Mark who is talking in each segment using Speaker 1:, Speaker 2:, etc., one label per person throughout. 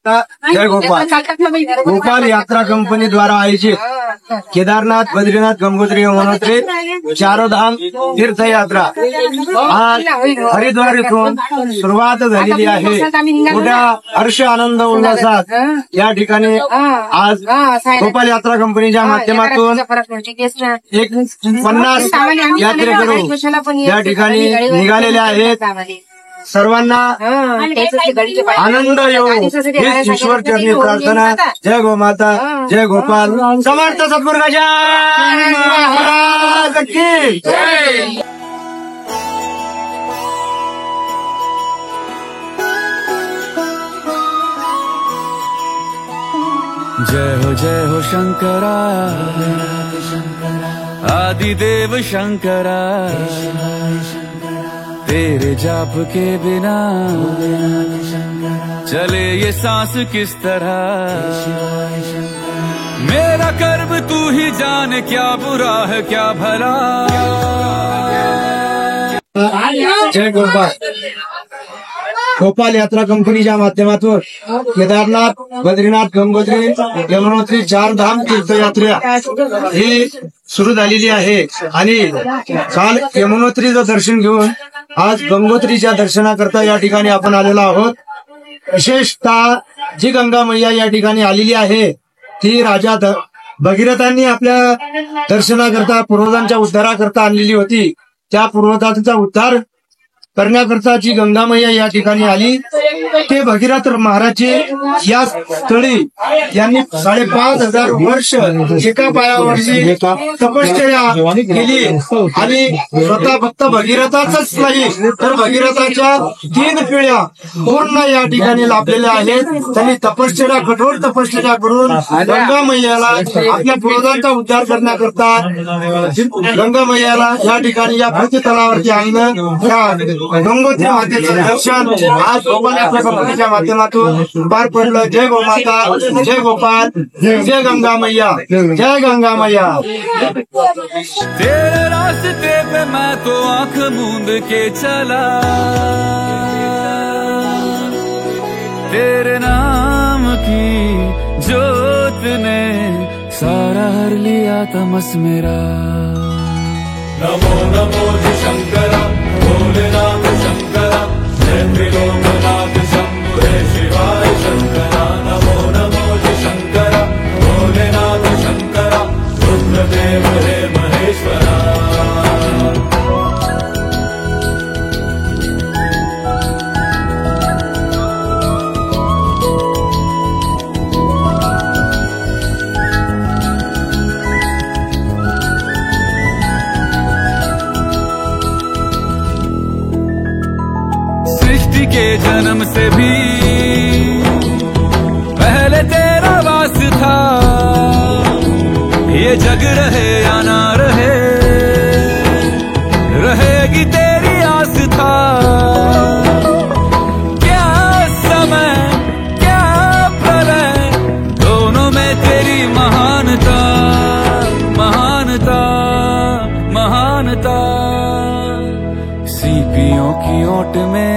Speaker 1: जय गोपाल। गोपाल यात्रा कंपनी द्वारा आयोजित केदारनाथ, बद्रीनाथ, गंगोत्री, यमुनोत्री चारों धाम तीर्थ यात्रा आज हरिद्वार इथून सुरुवात झालेली आहे। मोठ्या हर्ष आनंद उल्हासात या ठिकाणी आज गोपाल यात्रा कंपनीच्या माध्यमातून 50 यात्रेकरू या ठिकाणी निघालेले आहेत। सर्वांना आनंद येऊ हीच ईश्वर चरणी प्रार्थना। जय गोमाता, जय गोपाल, समर्थ सद्गुरू गजानन महाराज की जय।
Speaker 2: जय हो शंकरा, आदिदेव शंकरा, तेरे जाप के बिना चले ये सांस किस तरह। मेरा कर्म तू ही जाने, क्या बुरा है क्या भला।
Speaker 1: जय गोपाल। गोपाल यात्रा कंपनीच्या माध्यमातून केदारनाथ, बद्रीनाथ, गंगोत्री, यमुनोत्री चार धाम तीर्थयात्रा ही सुरू झालेली आहे आणि काल यमुनोत्रीचं दर्शन घेऊन आज गंगोत्रीच्या दर्शनाकरता या ठिकाणी आपण आलेलो आहोत। विशेषतः जी गंगा मैया या ठिकाणी आलेली आहे ती राजा भगीरथांनी आपल्या दर्शनाकरता, पूर्वजांच्या उद्धाराकरता आणलेली होती। त्या पूर्वजांचा उद्धार करण्याकरता जी गंगा मैया या ठिकाणी आली ते भगीरथ महाराजचे या स्थळी यांनी 5,500 वर्ष एका पायावरची तपश्चर्या केली आणि स्वतः फक्त भगीरथाचाच नाही तर भगीरथाच्या 3 पिढ्या पूर्ण या ठिकाणी लाभलेल्या आहेत। त्यांनी तपश्चर्या, कठोर तपश्चर्या करून गंगा मैयाला आपल्या पूर्वजांचा उद्धार करण्याकरता गंगा मैयाला या ठिकाणी या पृथ्वी तलावरती आणलं। गंगोत्री मातेचं दर्शन आज गोपाल यात्रा कंपनीच्या माध्यमातून पार पडलं। जय गोमाता, जय गोपाल, जय गंगा मैया, जय गंगा मैया।
Speaker 2: तेरे रास्ते पे मैं तो आंख मूंद के चला, तेरे नाम की जोत ने सारा हर लिया तमस मेरा। नमो नमो शंकरा, भोलेनाथ शंकरा, जय त्रिलोकनाथ शंभु हे शिवाय शंकरा। नमो नमो शंकरा, भोलेनाथ शंकरा, रुद्रदेव हे महेश्वरा। के जन्म से भी पहले तेरा वास था, ये जग रहे या ना रहे, रहेगी तेरी आस था। क्या समय क्या प्रलय, दोनों में तेरी महानता, महानता, महानता। सीपियों की ओट में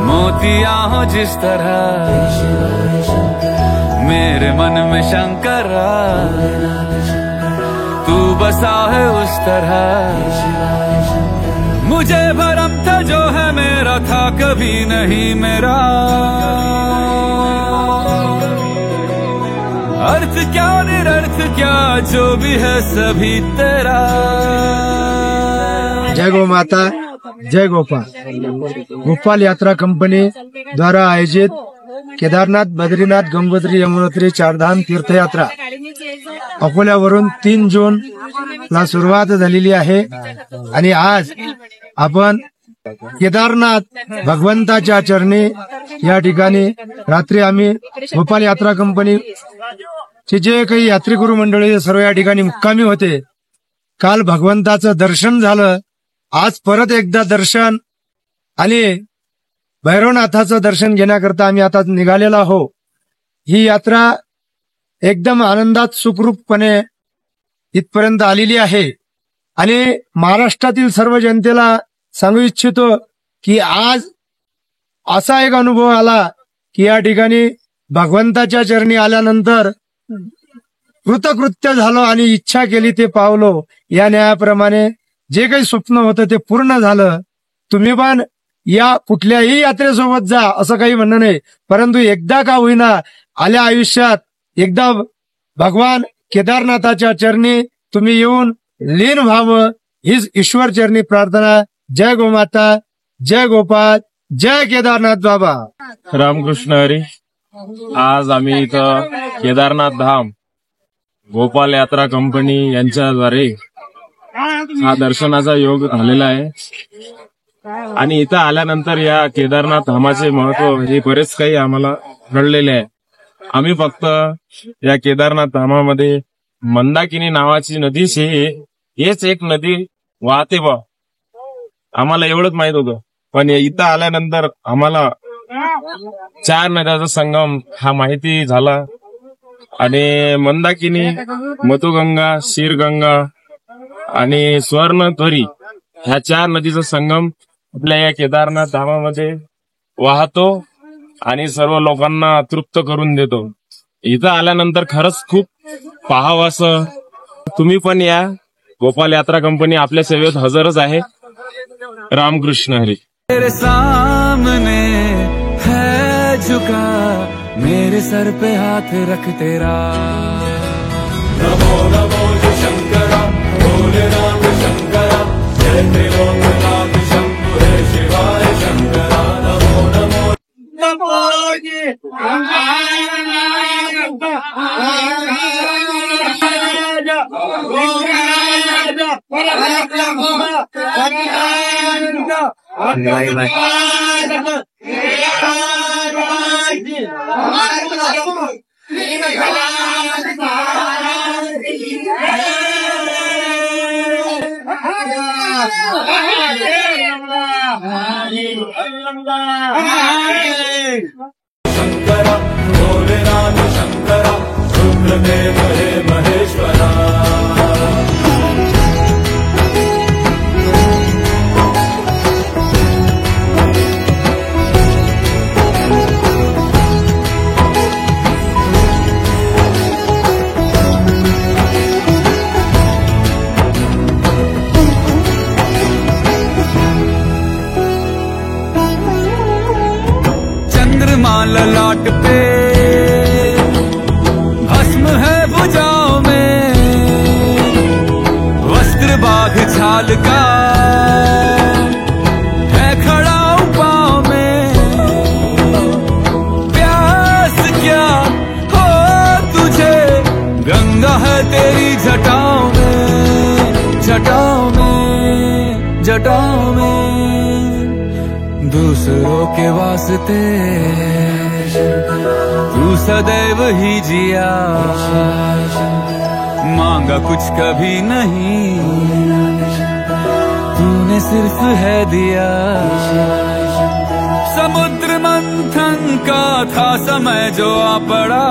Speaker 2: मोतिया हो जिस तरह, मेरे मन में शंकरा तू बसा है उस तरह। मुझे भरम था जो है मेरा था कभी नहीं मेरा, अर्थ क्या निरर्थ क्या जो भी है सभी तेरा।
Speaker 1: जय गो माता, जय गोपाल। गोपाल यात्रा कंपनी द्वारा आयोजित केदारनाथ, बद्रीनाथ, गंगोत्री, यमुनोत्री चारधाम तीर्थयात्रा अकोल्यावरून 3 जून ला सुरुवात झालेली आहे आणि आज आपण केदारनाथ भगवंताच्या चरणी या ठिकाणी रात्री आम्ही गोपाल यात्रा कंपनी जे काही यात्रेकरू मंडळी सर्व या ठिकाणी मुक्कामी होते। काल भगवंताचं दर्शन झालं, आज परत एकदा दर्शन आणि भैरवनाथाचं दर्शन घेण्याकरता आम्ही आता निघालेलो आहोत। ही यात्रा एकदम आनंदात सुखरूपपणे इथपर्यंत आलेली आहे आणि महाराष्ट्रातील सर्व जनतेला सांगू इच्छितो की आज असा एक अनुभव आला की या ठिकाणी भगवंताच्या चरणी आल्यानंतर कृतकृत्य झालो आणि इच्छा केली ते पावलो, या न्यायाप्रमाणे जे काही स्वप्न होतं ते पूर्ण झालं. तुम्ही पण या कुठल्याही यात्रेसोबत जा असं काही म्हणणं नाही, परंतु एकदा का होईना आल्या आयुष्यात एकदा भगवान केदारनाथाच्या चरणी तुम्ही येऊन लीन व्हावं हीच ईश्वर चरणी प्रार्थना. जय गोमाता, जय गोपाळ, जय केदारनाथ बाबा.
Speaker 3: रामकृष्ण हरी. आज आम्ही इथं केदारनाथ धाम गोपाल यात्रा कंपनी यांच्याद्वारे हा दर्शनाचा योग झालेला आहे. आणि इथं आल्यानंतर या केदारनाथ धामाचे महत्व हे बरेच काही आम्हाला कळलेले आहे. आम्ही फक्त या केदारनाथ धामामध्ये मंदाकिनी नावाची नदी हेच एक नदी वाहते बा, आम्हाला एवढंच माहित होतं. पण इथं आल्यानंतर आम्हाला 4 नद्याचा संगम हा माहिती झाला. आणि मंदाकिनी, मतुगंगा, शीरगंगा आणि स्वर्णत्वरी ह्या 4 नदीचा संगम आपल्या या केदारनाथ धामामध्ये वाहतो आणि सर्व लोकांना तृप्त करून देतो. इथं आल्यानंतर खरंच खूप पाहावं असं. तुम्ही पण या. गोपाल यात्रा कंपनी आपल्या सेवेत हजरच आहे. रामकृष्ण हरी.
Speaker 2: तेरे सामने है झुका, मेरे सर पे हाथ रख तेरा. नमो नमो शंकरा, भोले राम शंकरा, जय त्रिलोकनाथ शंभु हे शिवाय शंकरा. नमो नमो
Speaker 4: शंकरा, भोले राम शंकरा, रुद्रदेव हे महेश्वरा.
Speaker 2: ललाट पे भस्म है भुजाओं में, वस्त्र बाघ छाल का है खड़ा पाँव में. प्यास क्या हो तुझे, गंगा है तेरी जटाओं में, जटाओं में, जटाओं में. दूसरों के वास्ते तू सदैव ही जिया, मांगा कुछ कभी नहीं, तूने सिर्फ है दिया. समुद्र मंथन का था समय जो आ पड़ा,